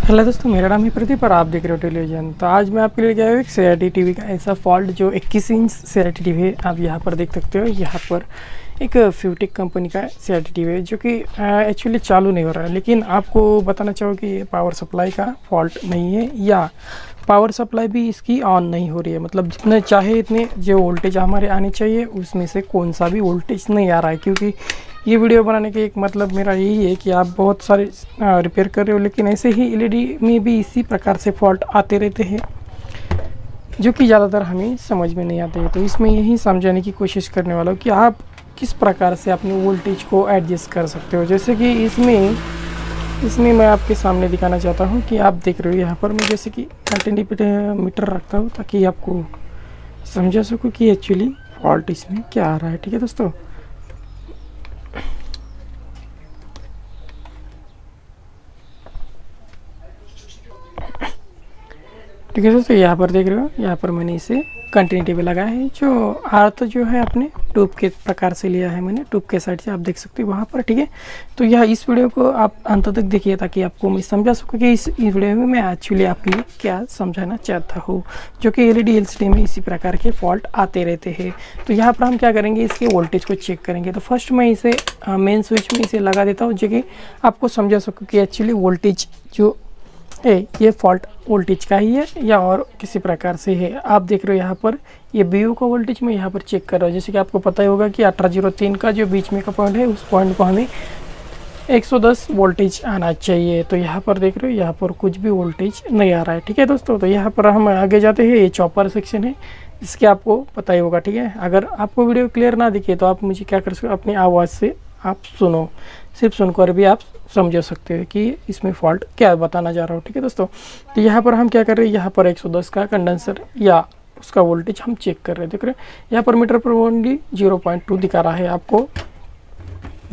Hello दोस्तों, मेरा नाम है प्रदीप और आप देख रहे हो टेलीविजन। तो आज मैं आपके लिए गया हूँ एक CRT टीवी का ऐसा फॉल्ट जो 21 इंच CRT टीवी है। आप यहाँ पर देख सकते हो, यहाँ पर एक फ्यूटेक कंपनी का CRT टीवी है जो कि एक्चुअली चालू नहीं हो रहा है। लेकिन आपको बताना चाहूँ कि ये पावर सप्लाई का फॉल्ट नहीं है या पावर सप्लाई भी इसकी ऑन नहीं हो रही है। मतलब जितने चाहे इतने जो वोल्टेज हमारे आने चाहिए उसमें से कौन सा भी वोल्टेज नहीं आ रहा है। क्योंकि ये वीडियो बनाने के एक मतलब मेरा यही है कि आप बहुत सारे रिपेयर कर रहे हो, लेकिन ऐसे ही LED में भी इसी प्रकार से फॉल्ट आते रहते हैं जो कि ज़्यादातर हमें समझ में नहीं आते हैं। तो इसमें यही समझाने की कोशिश करने वाला हूँ कि आप किस प्रकार से अपने वोल्टेज को एडजस्ट कर सकते हो। जैसे कि इसमें मैं आपके सामने दिखाना चाहता हूँ कि आप देख रहे हो यहाँ पर मैं जैसे कि कंटिन्यू मीटर रखता हूँ ताकि आपको समझा सकूँ कि एक्चुअली फॉल्ट इसमें क्या आ रहा है। ठीक है दोस्तों, ठीक है दोस्तों, यहाँ पर देख रहे हो, यहाँ पर मैंने इसे कंटिन्यूटी पे लगाया है। जो अर्थ जो है अपने ट्यूब के प्रकार से लिया है मैंने, ट्यूब के साइड से आप देख सकते हो वहाँ पर। ठीक है, तो यह इस वीडियो को आप अंत तक देखिए ताकि आपको मैं समझा सकूँ कि इस वीडियो में मैं एक्चुअली आपके लिए क्या समझाना चाहता हूँ, जो कि LED LCD में इसी प्रकार के फॉल्ट आते रहते हैं। तो यहाँ पर हम क्या करेंगे, इसके वोल्टेज को चेक करेंगे। तो फर्स्ट मैं इसे मेन स्विच में इसे लगा देता हूँ जो कि आपको समझा सकूँ कि एक्चुअली वोल्टेज जो ये फॉल्ट वोल्टेज का ही है या और किसी प्रकार से है। आप देख रहे हो यहाँ पर ये BU का वोल्टेज मैं यहाँ पर चेक कर रहा हूँ। जैसे कि आपको पता ही होगा कि 1803 का जो बीच में का पॉइंट है उस पॉइंट को हमें 110 वोल्टेज आना चाहिए। तो यहाँ पर देख रहे हो, यहाँ पर कुछ भी वोल्टेज नहीं आ रहा है। ठीक है दोस्तों, तो यहाँ पर हम आगे जाते हैं। ये चॉपर सेक्शन है, इसके आपको पता ही होगा। ठीक है, अगर आपको वीडियो क्लियर ना दिखे तो आप मुझे क्या कर सकते हो, अपनी आवाज़ से आप सुनो, सिर्फ सुनकर भी आप समझ सकते हो कि इसमें फॉल्ट क्या बताना जा रहा हूँ। ठीक है दोस्तों, तो यहाँ पर हम क्या कर रहे हैं, यहाँ पर 110 का कंडेंसर या उसका वोल्टेज हम चेक कर रहे हैं। देख रहे हैं यहाँ पर मीटर पर ओनली 0.2 दिखा रहा है, आपको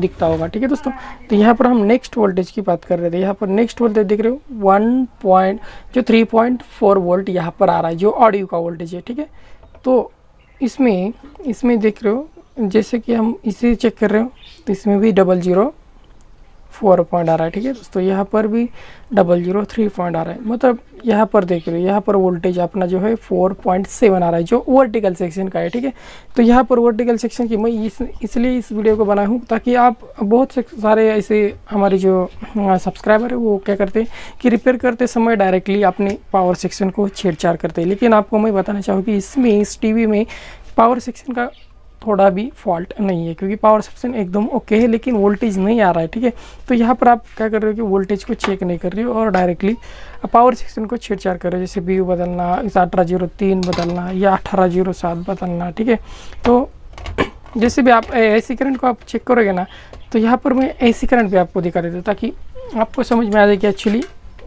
दिखता होगा। ठीक है दोस्तों, तो यहाँ पर हम नेक्स्ट वोल्टेज की बात कर रहे थे। यहाँ पर नेक्स्ट वोल्टेज देख रहे हो 3.4 वोल्ट यहाँ पर आ रहा है जो ऑडियो का वोल्टेज है। ठीक है, तो इसमें देख रहे हो, जैसे कि हम इसे चेक कर रहे हो तो इसमें भी 004 पॉइंट आ रहा है। ठीक है दोस्तों, यहाँ पर भी 003 पॉइंट आ रहा है। मतलब यहाँ पर देख रहे हो, यहाँ पर वोल्टेज अपना जो है 4.7 आ रहा है जो वर्टिकल सेक्शन का है। ठीक है, तो यहाँ पर वर्टिकल सेक्शन की मैं इसलिए इस वीडियो को बनाया हूँ ताकि आप बहुत से सारे ऐसे हमारे जो सब्सक्राइबर है वो क्या करते हैं कि रिपेयर करते समय डायरेक्टली अपने पावर सेक्शन को छेड़छाड़ करते हैं। लेकिन आपको मैं बताना चाहूँ कि इस टीवी में पावर सेक्शन का थोड़ा भी फॉल्ट नहीं है, क्योंकि पावर सेक्शन एकदम ओके है लेकिन वोल्टेज नहीं आ रहा है। ठीक है, तो यहाँ पर आप क्या कर रहे हो कि वोल्टेज को चेक नहीं कर रहे हो और डायरेक्टली पावर सेक्शन को छेड़छाड़ कर रहे हो। जैसे BU बदलना, इस 1803 बदलना या 1807 बदलना। ठीक है, तो जैसे भी आप AC करंट को आप चेक करोगे ना, तो यहाँ पर मैं AC करंट भी आपको दिखा देता हूँ ताकि आपको समझ में आ जाए कि एक्चुअली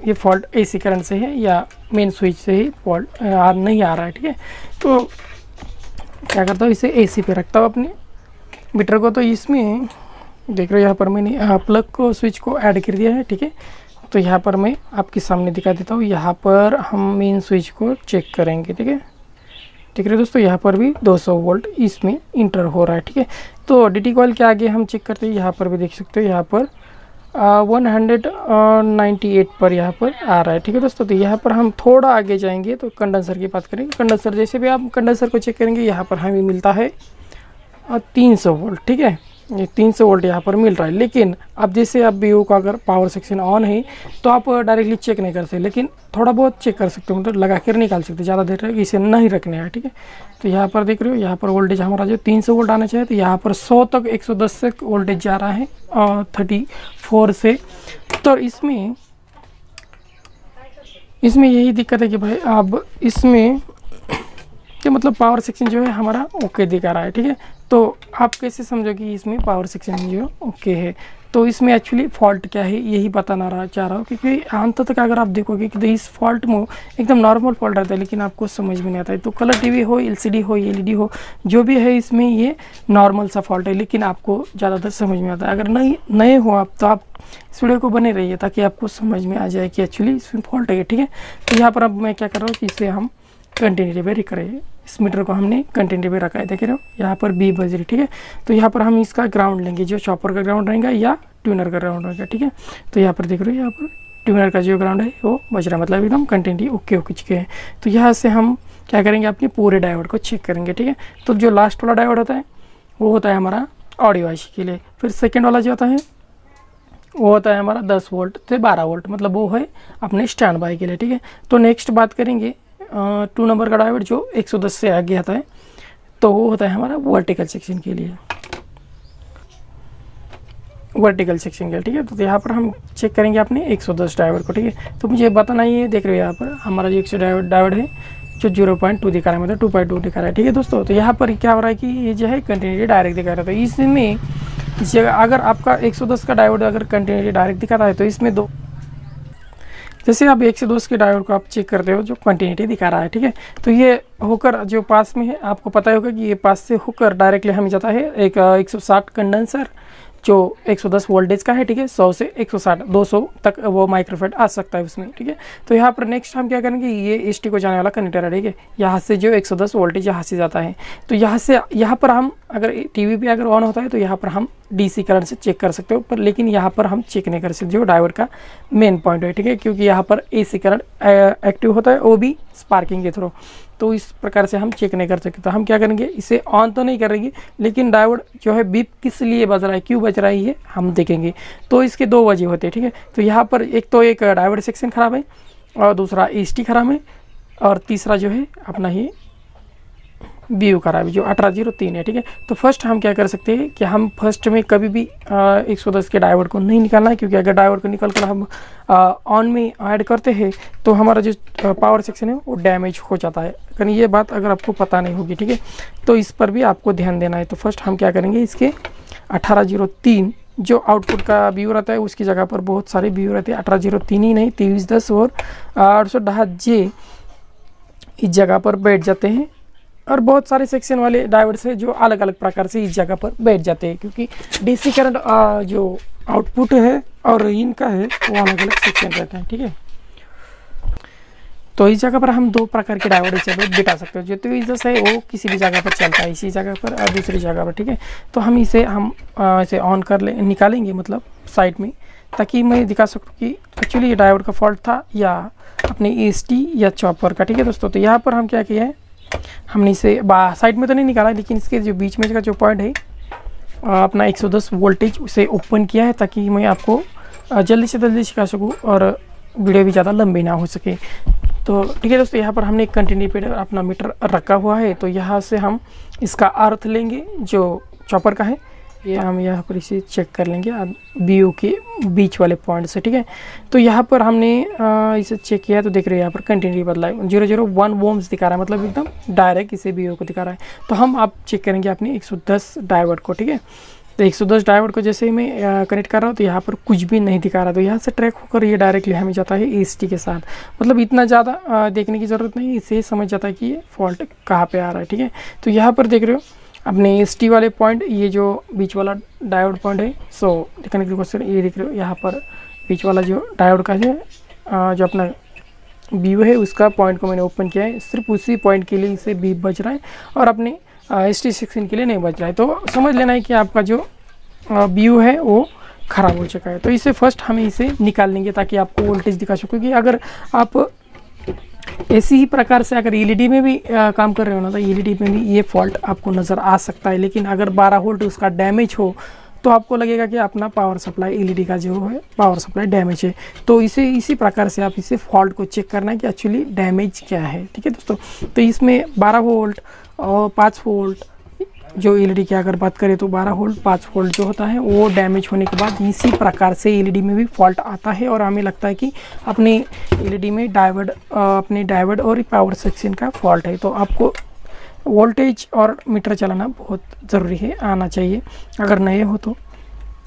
ये फॉल्ट AC करंट से है या मेन स्विच से ही फॉल्ट नहीं आ रहा है। ठीक है, तो क्या करता हूँ, इसे AC पे रखता हूँ अपने मीटर को। तो इसमें देख रहे हो यहाँ पर मैंने प्लग को स्विच को ऐड कर दिया है। ठीक है, तो यहाँ पर मैं आपके सामने दिखा देता हूँ। यहाँ पर हम मेन स्विच को चेक करेंगे। ठीक है, ठीक है दोस्तों, यहाँ पर भी 200 वोल्ट इसमें इंटर हो रहा है। ठीक है, तो DT कॉइल के आगे हम चेक करते हैं। यहाँ पर भी देख सकते हो, यहाँ पर 198 पर यहाँ पर आ रहा है। ठीक है दोस्तों, तो यहाँ पर हम थोड़ा आगे जाएंगे तो कंडेंसर की बात करेंगे। कंडेंसर जैसे भी आप कंडेंसर को चेक करेंगे, यहाँ पर हमें मिलता है 300 वोल्ट। ठीक है, ये 300 वोल्ट यहाँ पर मिल रहा है। लेकिन अब जैसे आप BU का अगर पावर सेक्शन ऑन है तो आप डायरेक्टली चेक नहीं कर सकते, लेकिन थोड़ा बहुत चेक कर सकते हो, मतलब लगा कर निकाल सकते, ज़्यादा देर तक इसे नहीं रखने है। ठीक है, तो यहाँ पर देख रहे हो, यहाँ पर वोल्टेज हमारा जो 300 वोल्ट आना चाहिए, तो यहाँ पर 100 तक 110 तक वोल्टेज जा रहा है और 34 से। तो इसमें यही दिक्कत है कि भाई अब इसमें कि मतलब पावर सेक्शन जो है हमारा ओके दिखा रहा है। ठीक है, तो आप कैसे समझो कि इसमें पावर सेक्शन जो ओके है। तो इसमें एक्चुअली फॉल्ट क्या है यही बताना चाह रहा हूँ, क्योंकि अंत तक अगर आप देखोगे कि इस फॉल्ट में एकदम नॉर्मल फॉल्ट रहता है लेकिन आपको समझ में नहीं आता है। तो कलर टीवी हो, LCD हो, LED हो, जो भी है इसमें ये नॉर्मल सा फॉल्ट है लेकिन आपको ज़्यादातर समझ में आता है। अगर नए हो आप तो आप इस वीडियो को बने रहिए ताकि आपको समझ में आ जाए कि एक्चुअली इसमें फॉल्ट है। ठीक है, तो यहाँ पर अब मैं क्या कर रहा हूँ कि इसे हम कंटिन्यूटी पे करें। इस मीटर को हमने कंटिन्यूटी पे रखा है, देख रहे हो यहाँ पर B बज रही। ठीक है, तो यहाँ पर हम इसका ग्राउंड लेंगे, जो चॉपर का ग्राउंड रहेगा या ट्यूनर का ग्राउंड रहेगा। ठीक है, तो यहाँ पर देख रहे हो, यहाँ पर ट्यूनर का जो ग्राउंड है वो बज रहा है, मतलब एकदम कंटिन्यूटी ओके हो चुके हैं। तो यहाँ से हम क्या करेंगे, अपने पूरे डायोड को चेक करेंगे, ठीक है। तो जो लास्ट वाला डायोड होता है वो होता है हमारा ऑडियो आईसी के लिए। फिर सेकेंड वाला जो होता है वो होता है हमारा 10 वोल्ट से 12 वोल्ट, मतलब वो है अपने स्टैंड बाई के लिए, ठीक है। तो नेक्स्ट बात करेंगे 2 नंबर का डायोड जो 110 से आगे आता है, तो वो होता है हमारा वर्टिकल सेक्शन के लिए, वर्टिकल सेक्शन के लिए, ठीक है। तो यहाँ पर हम चेक करेंगे अपने 110 डायोड को, ठीक है। तो मुझे बताना ही है, देख रहे हो यहाँ पर हमारा जो 110 डायोड है जो 0.2 दिखा रहा है, मतलब 2.2 दिखा रहा है, ठीक है दोस्तों। तो यहाँ पर क्या हो रहा है कि ये जो है कंटिन्यूटी डायरेक्ट दिखा रहा है। तो इसमें अगर आपका 110 का डायोड अगर कंटिन्यूटी डायरेक्ट दिखा रहा है तो इसमें दो, जैसे आप 110 के डायोड को आप चेक करते हो जो कंटिन्यूटी दिखा रहा है, ठीक है। तो ये होकर जो पास में है, आपको पता होगा कि ये पास से होकर डायरेक्टली हमें जाता है एक 160 कंडेंसर जो 110 वोल्टेज का है, ठीक है। 100 से 160 200 तक वो माइक्रोफेट आ सकता है उसमें, ठीक है। तो यहाँ पर नेक्स्ट हम क्या करेंगे, ये एसटी को जाने वाला कनेक्टर है, ठीक है। यहाँ से जो 110 वोल्टेज यहाँ से जाता है, तो यहाँ पर हम अगर टीवी पे अगर ऑन होता है तो यहाँ पर हम डीसी करंट से चेक कर सकते हो, पर लेकिन यहाँ पर हम चेक नहीं कर सकते जो डायोड का मेन पॉइंट है, ठीक है। क्योंकि यहाँ पर एसी करंट एक्टिव होता है, वो भी स्पार्किंग के थ्रू, तो इस प्रकार से हम चेक नहीं कर सकते। तो हम क्या करेंगे, इसे ऑन तो नहीं करेंगे, लेकिन डायोड जो है बीप किस लिए बज रहा है, क्यों बज रहा है, ये हम देखेंगे। तो इसके 2 वजह होते हैं, ठीक है। तो यहाँ पर एक डायोड सेक्शन खराब है, और दूसरा एसटी खराब है, और तीसरा जो है अपना ही बीयू खराब है जो 1803 है, ठीक है। तो फर्स्ट हम क्या कर सकते हैं कि हम फर्स्ट में कभी भी 110 के डायोड को नहीं निकालना है, क्योंकि अगर डायोड को निकाल कर हम ऑन में ऐड करते हैं तो हमारा जो पावर सेक्शन है वो डैमेज हो जाता है। कहीं ये बात अगर आपको पता नहीं होगी, ठीक है, तो इस पर भी आपको ध्यान देना है। तो फर्स्ट हम क्या करेंगे, इसके 1803 जो आउटपुट का व्यू रहता है उसकी जगह पर बहुत सारे व्यू रहते हैं, 1803 ही नहीं 2310 और 810J इस जगह पर बैठ जाते हैं, और बहुत सारे सेक्शन वाले डायोड से जो अलग अलग प्रकार से इस जगह पर बैठ जाते हैं, क्योंकि डीसी करंट जो आउटपुट है और इनका है वो अलग अलग सेक्शन रहता है, ठीक है। तो इस जगह पर हम 2 प्रकार के डायोड इसे बिठा सकते हो। जो तो इस है वो किसी भी जगह पर चलता है, इसी जगह पर और दूसरी जगह पर, ठीक है। तो हम इसे ऑन कर निकालेंगे, मतलब साइड में, ताकि मैं दिखा सकूँ कि एक्चुअली ये डायोड का फॉल्ट था या अपने एसटी या चॉपर का, ठीक है दोस्तों। तो यहाँ पर हम क्या किया है, हमने इसे साइड में तो नहीं निकाला, लेकिन इसके जो बीच में का जो पॉइंट है अपना 110 वोल्टेज उसे ओपन किया है, ताकि मैं आपको जल्दी से जल्दी सिखा सकूँ और वीडियो भी ज़्यादा लंबी ना हो सके। तो ठीक है दोस्तों, यहाँ पर हमने एक कंटिन्यू पे अपना मीटर रखा हुआ है। तो यहाँ से हम इसका अर्थ लेंगे जो चॉपर का है, ये हम यहाँ पर इसे चेक कर लेंगे बीओ के बीच वाले पॉइंट से, ठीक है। तो यहाँ पर हमने इसे चेक किया, तो देख रहे हैं यहाँ पर कंटिन्यू बदला है, 001 वोम्स दिखा रहा है, मतलब एकदम डायरेक्ट इसे बीओ को दिखा रहा है। तो हम आप चेक करेंगे अपने 110 डायोड को, ठीक है। तो 110 डायोड को जैसे ही मैं कनेक्ट कर रहा हूँ तो यहाँ पर कुछ भी नहीं दिखा रहा, तो यहाँ से ट्रैक होकर ये डायरेक्टली हमें जाता है एसटी के साथ। मतलब इतना ज़्यादा देखने की ज़रूरत नहीं, इससे समझ जाता है कि ये फॉल्ट कहाँ पे आ रहा है, ठीक है। तो यहाँ पर देख रहे हो अपने एसटी वाले पॉइंट, ये जो बीच वाला डायोड पॉइंट है, सो देखने की क्वेश्चन ये देख रहे हो यहाँ पर बीच वाला जो डायोड का है जो अपना बीव है उसका पॉइंट को मैंने ओपन किया है, सिर्फ उसी पॉइंट के लिए इसे बीव बज रहा है और अपने एसटी सेक्शन के लिए नहीं बज रहा है। तो समझ लेना है कि आपका जो बीव है वो ख़राब हो चुका है। तो इसे फर्स्ट हमें इसे निकाल लेंगे ताकि आपको वोल्टेज दिखा सको, क्योंकि अगर आप ऐसी ही प्रकार से अगर एलईडी में भी काम कर रहे हो ना, तो एलईडी में भी ये फॉल्ट आपको नज़र आ सकता है। लेकिन अगर 12 वोल्ट उसका डैमेज हो तो आपको लगेगा कि अपना पावर सप्लाई एलईडी का जो है पावर सप्लाई डैमेज है। तो इसी प्रकार से आप इसे फॉल्ट को चेक करना है कि एक्चुअली डैमेज क्या है, ठीक है दोस्तों। तो इसमें 12 वोल्ट और 5 वोल्ट जो एलईडी की अगर बात करें तो 12 वोल्ट 5 वोल्ट जो होता है वो डैमेज होने के बाद इसी प्रकार से एलईडी में भी फॉल्ट आता है और हमें लगता है कि अपने एलईडी में अपने डायोड और पावर सेक्शन का फॉल्ट है। तो आपको वोल्टेज और मीटर चलाना बहुत ज़रूरी है, आना चाहिए। अगर नए हो तो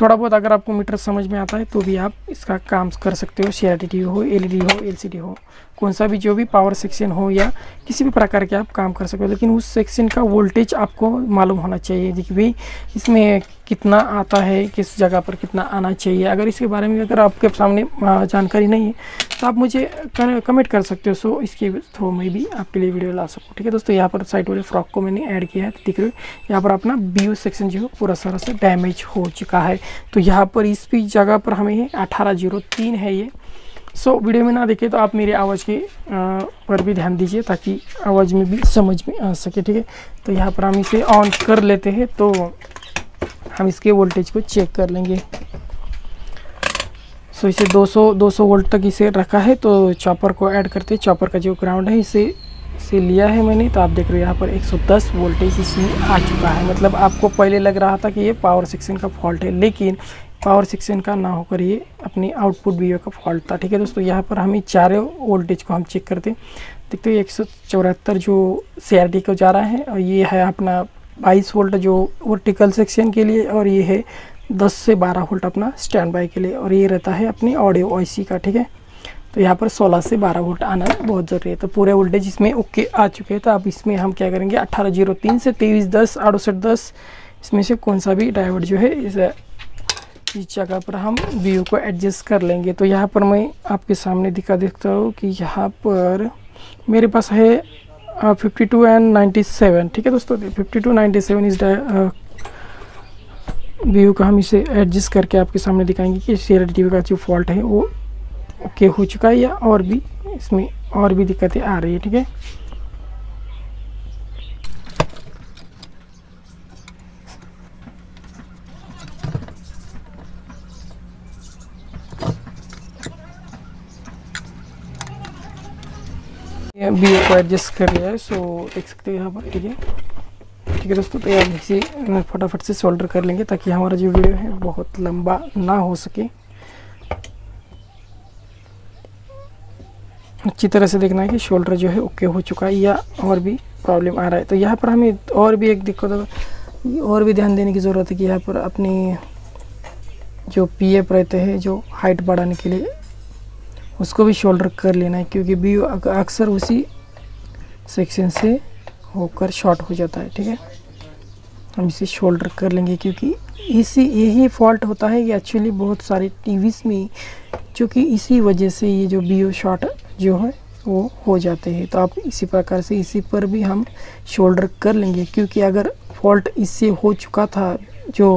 थोड़ा बहुत अगर आपको मीटर समझ में आता है तो भी आप इसका काम कर सकते हो। सीआरटी टीवी हो, एलईडी हो, एलसीडी हो, कौन सा भी जो भी पावर सेक्शन हो या किसी भी प्रकार के आप काम कर सकते हो, लेकिन उस सेक्शन का वोल्टेज आपको मालूम होना चाहिए कि भाई इसमें कितना आता है, किस जगह पर कितना आना चाहिए। अगर इसके बारे में अगर आपके सामने जानकारी नहीं है तो आप मुझे कमेंट कर सकते हो, सो इसके थ्रू में भी आपके लिए वीडियो ला सकूँ, ठीक है दोस्तों। यहाँ पर साइड वाले फ्रॉक को मैंने ऐड किया है, तो दिख रहे हो यहाँ पर अपना बीओ सेक्शन जो है पूरा सारा से डैमेज हो चुका है। तो यहाँ पर इस भी जगह पर हमें 1803 है ये, सो वीडियो में ना देखे तो आप मेरी आवाज़ के पर भी ध्यान दीजिए ताकि आवाज़ में भी समझ में आ सके, ठीक है। तो यहाँ पर हम इसे ऑन कर लेते हैं, तो हम इसके वोल्टेज को चेक कर लेंगे। सो इसे 200 वोल्ट तक इसे रखा है, तो चॉपर को ऐड करते। चॉपर का जो ग्राउंड है इसे लिया है मैंने, तो आप देख रहे हो यहाँ पर 110 वोल्टेज इसमें आ चुका है। मतलब आपको पहले लग रहा था कि ये पावर सेक्शन का फॉल्ट है, लेकिन पावर सेक्शन का ना होकर ये अपनी आउटपुट वीडियो का फॉल्ट था, ठीक है दोस्तों। यहाँ पर हमें चारों वोल्टेज को हम चेक करते देखते हैं। 174 जो CRT को जा रहा है, और ये है अपना 22 वोल्ट जो वर्टिकल सेक्शन के लिए, और ये है 10 से 12 वोल्ट अपना स्टैंड बाई के लिए, और ये रहता है अपनी ऑडियो IC का, ठीक है। तो यहाँ पर 16 से 12 वोल्ट आना बहुत ज़रूरी है। तो पूरे वोल्टेज इसमें ओके आ चुके हैं। तो अब इसमें हम क्या करेंगे, 1803 से 2310 6810 इसमें से कौन सा भी डायोड जो है इस जगह पर हम व्यू को एडजस्ट कर लेंगे। तो यहाँ पर मैं आपके सामने दिखा देता हूँ कि यहाँ पर मेरे पास है 52 एंड 97, ठीक है दोस्तों। 52 97 इस व्यू का हम इसे एडजस्ट करके आपके सामने दिखाएंगे कि CRT का जो फॉल्ट है वो ओके हो चुका है या और भी इसमें और भी दिक्कतें आ रही है, ठीक है। व्यू को एडजस्ट कर लिया है, सो देख सकते हो यहाँ पर, ठीक है दोस्तों। तो यार इसे फटाफट से सोल्डर कर लेंगे ताकि हमारा जो वीडियो है बहुत लंबा ना हो सके। अच्छी तरह से देखना है कि शोल्डर जो है ओके हो चुका है या और भी प्रॉब्लम आ रहा है। तो यहाँ पर हमें और भी एक दिक्कत और भी ध्यान देने की ज़रूरत है कि यहाँ पर अपनी जो PF रहते हैं जो हाइट बढ़ाने के लिए, उसको भी शोल्डर कर लेना है, क्योंकि व्यू अक्सर उसी सेक्शन से होकर शॉर्ट हो जाता है, ठीक है। हम इसे शोल्डर कर लेंगे क्योंकि यही फॉल्ट होता है कि एक्चुअली बहुत सारे टीवीज़ में जो कि इसी वजह से ये जो व्यू शॉर्ट जो है वो हो जाते हैं। तो आप इसी प्रकार से इसी पर भी हम शोल्डर कर लेंगे, क्योंकि अगर फॉल्ट इससे हो चुका था, जो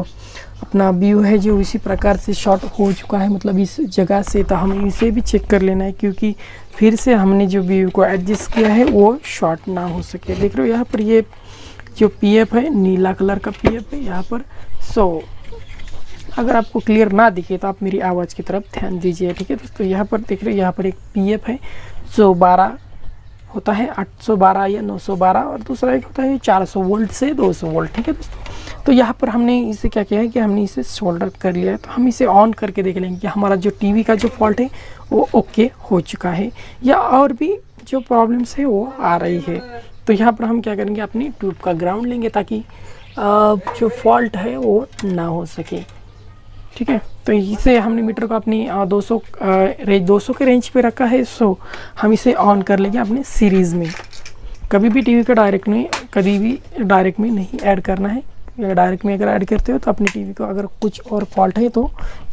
अपना व्यू है जो इसी प्रकार से शॉर्ट हो चुका है मतलब इस जगह से, तो हमें इसे भी चेक कर लेना है, क्योंकि फिर से हमने जो व्यू को एडजस्ट किया है वो शॉर्ट ना हो सके। देख रहे हो यहाँ पर ये जो PF है नीला कलर का PF है यहाँ पर। सो अगर आपको क्लियर ना दिखे तो आप मेरी आवाज़ की तरफ ध्यान दीजिए, ठीक है दोस्तों। यहाँ पर देख रहे हो यहाँ पर एक PF है जो 12 होता है, 812 या 912, और दूसरा एक होता है 400 वोल्ट से 200 वोल्ट, ठीक है दोस्तों। तो यहाँ पर हमने इसे क्या किया है कि हमने इसे सोल्डर कर लिया है। तो हम इसे ऑन करके देख लेंगे कि हमारा जो टीवी का जो फॉल्ट है वो ओके हो चुका है या और भी जो प्रॉब्लम्स है वो आ रही है। तो यहाँ पर हम क्या करेंगे, अपनी ट्यूब का ग्राउंड लेंगे ताकि जो फॉल्ट है वो ना हो सके, ठीक है। तो इसे हमने मीटर को अपनी 200 के रेंज पे रखा है। सो हम इसे ऑन कर लेंगे अपने सीरीज़ में। कभी भी टीवी का डायरेक्ट में नहीं ऐड करना है, या डायरेक्ट में अगर ऐड करते हो तो अपनी टीवी को अगर कुछ और फॉल्ट है तो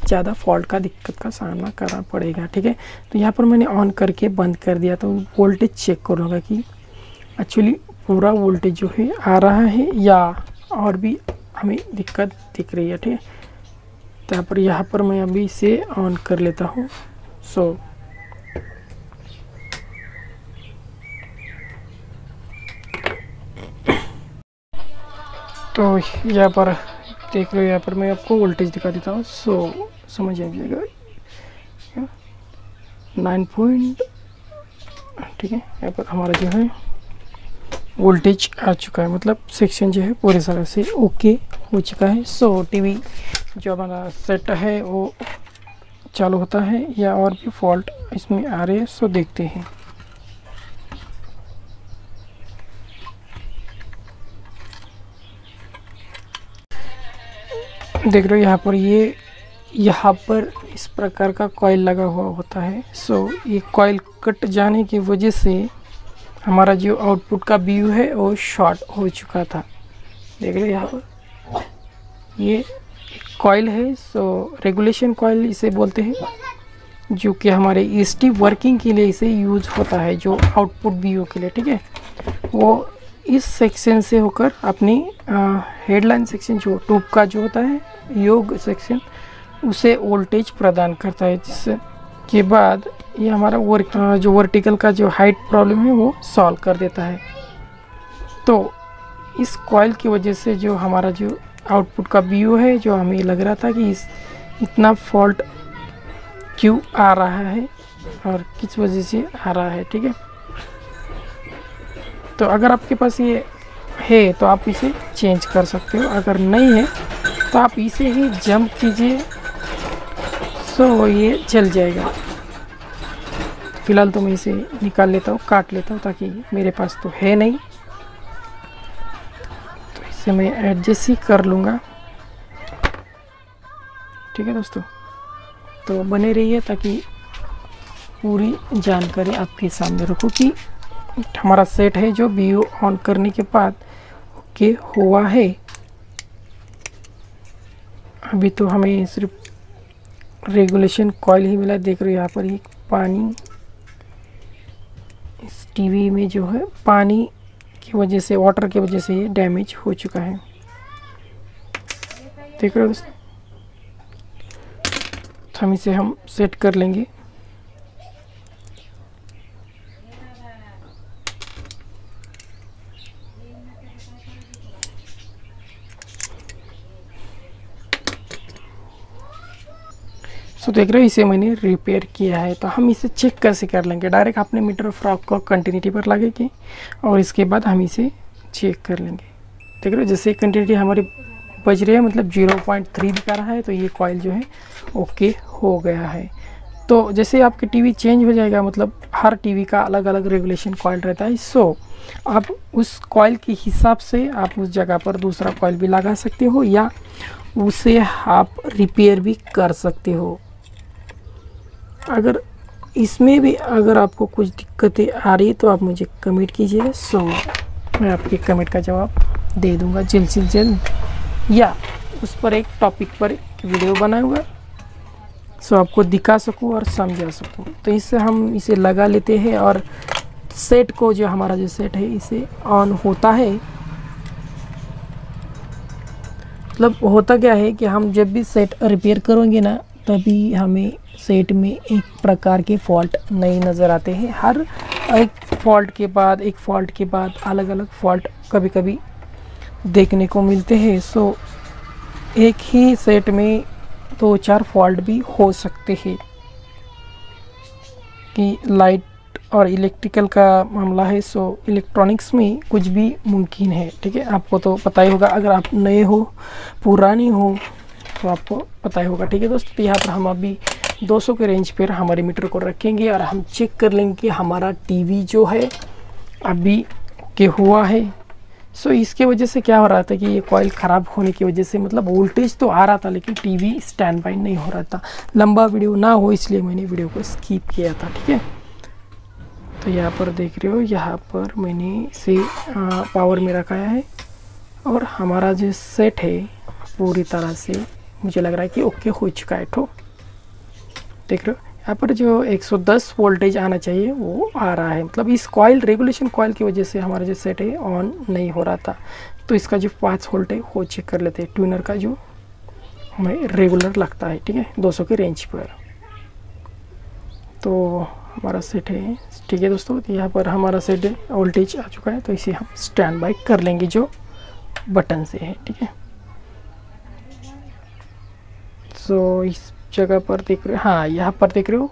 ज़्यादा फॉल्ट का दिक्कत का सामना करना पड़ेगा, ठीक है। तो यहाँ पर मैंने ऑन करके बंद कर दिया, तो वोल्टेज चेक करूँगा कि एक्चुअली पूरा वोल्टेज जो है आ रहा है या और भी हमें दिक्कत दिख रही है, ठीक है। तो यहाँ पर मैं अभी इसे ऑन कर लेता हूँ। सो तो यहाँ पर देख लो, यहाँ पर मैं आपको वोल्टेज दिखा देता हूँ। सो समझ आ जाएगा 9 ठीक है। यहाँ पर हमारा जो है वोल्टेज आ चुका है, मतलब सेक्शन जो है पूरी तरह से ओके हो चुका है। सो टीवी जो हमारा सेट है वो चालू होता है या और भी फॉल्ट इसमें आ रहे हैं, सो देखते हैं। देख रहे हो यहाँ पर इस प्रकार का कॉइल लगा हुआ होता है। सो ये कॉइल कट जाने की वजह से हमारा जो आउटपुट का व्यू है वो शॉर्ट हो चुका था। देख रहे हो यहाँ पर ये कॉइल है, सो रेगुलेशन कॉइल इसे बोलते हैं, जो कि हमारे ईएसटी वर्किंग के लिए इसे यूज होता है, जो आउटपुट व्यू के लिए, ठीक है। वो इस सेक्शन से होकर अपनी हेडलाइन सेक्शन जो ट्यूब का जो होता है योग सेक्शन, उसे वोल्टेज प्रदान करता है, जिससे के बाद ये हमारा जो वर्टिकल का जो हाइट प्रॉब्लम है वो सॉल्व कर देता है। तो इस कॉइल की वजह से जो हमारा जो आउटपुट का व्यू है, जो हमें लग रहा था कि इतना फॉल्ट क्यों आ रहा है और किस वजह से आ रहा है, ठीक है। तो अगर आपके पास ये है तो आप इसे चेंज कर सकते हो, अगर नहीं है तो आप इसे ही जंप कीजिए, सो ये चल जाएगा। फिलहाल तो मैं इसे निकाल लेता हूँ, काट लेता हूँ, ताकि मेरे पास तो है नहीं, तो इसे मैं एडजस्ट ही कर लूँगा, ठीक है दोस्तों। तो बने रहिए ताकि पूरी जानकारी आपके सामने रखूँ कि हमारा सेट है जो वीडियो ऑन करने के बाद ओके हुआ है। अभी तो हमें सिर्फ रेगुलेशन कॉइल ही मिला, देख रहे हो यहाँ पर ही पानी, इस टीवी में जो है पानी की वजह से, वाटर की वजह से ये डैमेज हो चुका है, देख रहे हो दोस्तों। तो हम इसे सेट कर लेंगे। तो देख रहे हो इसे मैंने रिपेयर किया है। तो हम इसे चेक कैसे कर लेंगे, डायरेक्ट अपने मीटर फ्रॉक को कंटिन्यूटी पर लगेगी और इसके बाद हम इसे चेक कर लेंगे। देख रहे हो जैसे कंटिन्यूटी हमारी बज रही है, मतलब 0.3 दिखा रहा है, तो ये कॉइल जो है ओके हो गया है। तो जैसे आपकी टीवी चेंज हो जाएगा, मतलब हर टीवी का अलग अलग रेगुलेशन कॉइल रहता है, सो आप उस कॉइल के हिसाब से आप उस जगह पर दूसरा कॉइल भी लगा सकते हो या उसे आप रिपेयर भी कर सकते हो। अगर इसमें भी अगर आपको कुछ दिक्कतें आ रही है तो आप मुझे कमेंट कीजिए, सो मैं आपके कमेंट का जवाब दे दूंगा जल्द से जल्द, या उस पर एक टॉपिक पर एक वीडियो बनाऊंगा, सो आपको दिखा सकूं और समझा सकूं। तो इससे हम इसे लगा लेते हैं और सेट को, जो हमारा जो सेट है इसे ऑन होता है। मतलब होता क्या है कि हम जब भी सेट रिपेयर करेंगे ना, तभी हमें सेट में एक प्रकार के फॉल्ट नहीं नज़र आते हैं। हर एक फॉल्ट के बाद अलग अलग फॉल्ट कभी कभी देखने को मिलते हैं। सो एक ही सेट में 2-4 फॉल्ट भी हो सकते हैं, कि लाइट और इलेक्ट्रिकल का मामला है, सो इलेक्ट्रॉनिक्स में कुछ भी मुमकिन है, ठीक है। आपको तो पता ही होगा, अगर आप नए हो पुरानी हो तो आपको पता ही होगा, ठीक है दोस्तों। तो यहाँ पर हम अभी 200 के रेंज पर हमारे मीटर को रखेंगे और हम चेक कर लेंगे कि हमारा टीवी जो है अभी के हुआ है। सो इसके वजह से क्या हो रहा था कि ये कॉइल ख़राब होने की वजह से, मतलब वोल्टेज तो आ रहा था लेकिन टीवी स्टैंड बाई नहीं हो रहा था। लंबा वीडियो ना हो इसलिए मैंने वीडियो को स्किप किया था, ठीक है। तो यहाँ पर देख रहे हो, यहाँ पर मैंने इसे पावर में रखाया है और हमारा जो सेट है पूरी तरह से मुझे लग रहा है कि ओके हो चुका है। तो देख रहे हो यहाँ पर जो 110 वोल्टेज आना चाहिए वो आ रहा है, मतलब इस कॉइल रेगुलेशन कॉइल की वजह से हमारा जो सेट है ऑन नहीं हो रहा था। तो इसका जो 5 वोल्ट है वो चेक कर लेते हैं, ट्यूनर का जो हमें रेगुलर लगता है, ठीक है, 200 के रेंज पर। तो हमारा सेट है, ठीक है दोस्तों। तो यहाँ पर हमारा सेट वोल्टेज आ चुका है, तो इसे हम स्टैंड बाई कर लेंगे जो बटन से है, ठीक है। सो इस जगह पर देख रहे हो, हाँ यहाँ पर देख रहे हो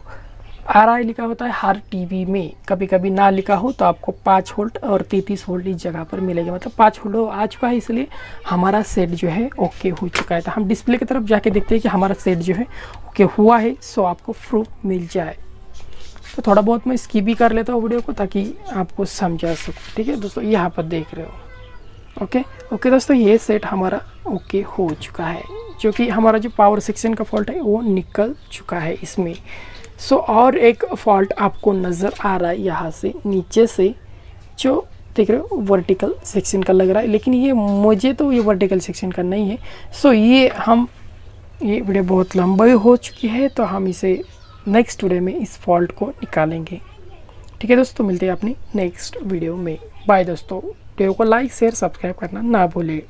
RI लिखा होता है हर टीवी में, कभी कभी ना लिखा हो तो आपको 5 वोल्ट और 33 वोल्ट इस जगह पर मिलेगा, मतलब 5 वोल्ट आ चुका है, इसलिए हमारा सेट जो है ओके हो चुका है। तो हम डिस्प्ले की तरफ जाके देखते हैं कि हमारा सेट जो है ओके हुआ है, सो आपको प्रूफ मिल जाए। तो थोड़ा बहुत मैं स्किप भी कर लेता हूँ वीडियो को ताकि आपको समझा सकूँ, ठीक है दोस्तों। यहाँ पर देख रहे हो, ओके दोस्तों, ये सेट हमारा ओके हो चुका है, जो कि हमारा जो पावर सेक्शन का फॉल्ट है वो निकल चुका है इसमें। सो और एक फॉल्ट आपको नज़र आ रहा है यहाँ से नीचे से, जो देख रहे हो वर्टिकल सेक्शन का लग रहा है, लेकिन ये मुझे तो ये वर्टिकल सेक्शन का नहीं है। सो ये वीडियो बहुत लंबी हो चुकी है, तो हम इसे नेक्स्ट वीडियो में इस फॉल्ट को निकालेंगे, ठीक है दोस्तों। मिलते हैं अपनी नेक्स्ट वीडियो में, बाय दोस्तों। वीडियो को लाइक शेयर सब्सक्राइब करना ना भूलें।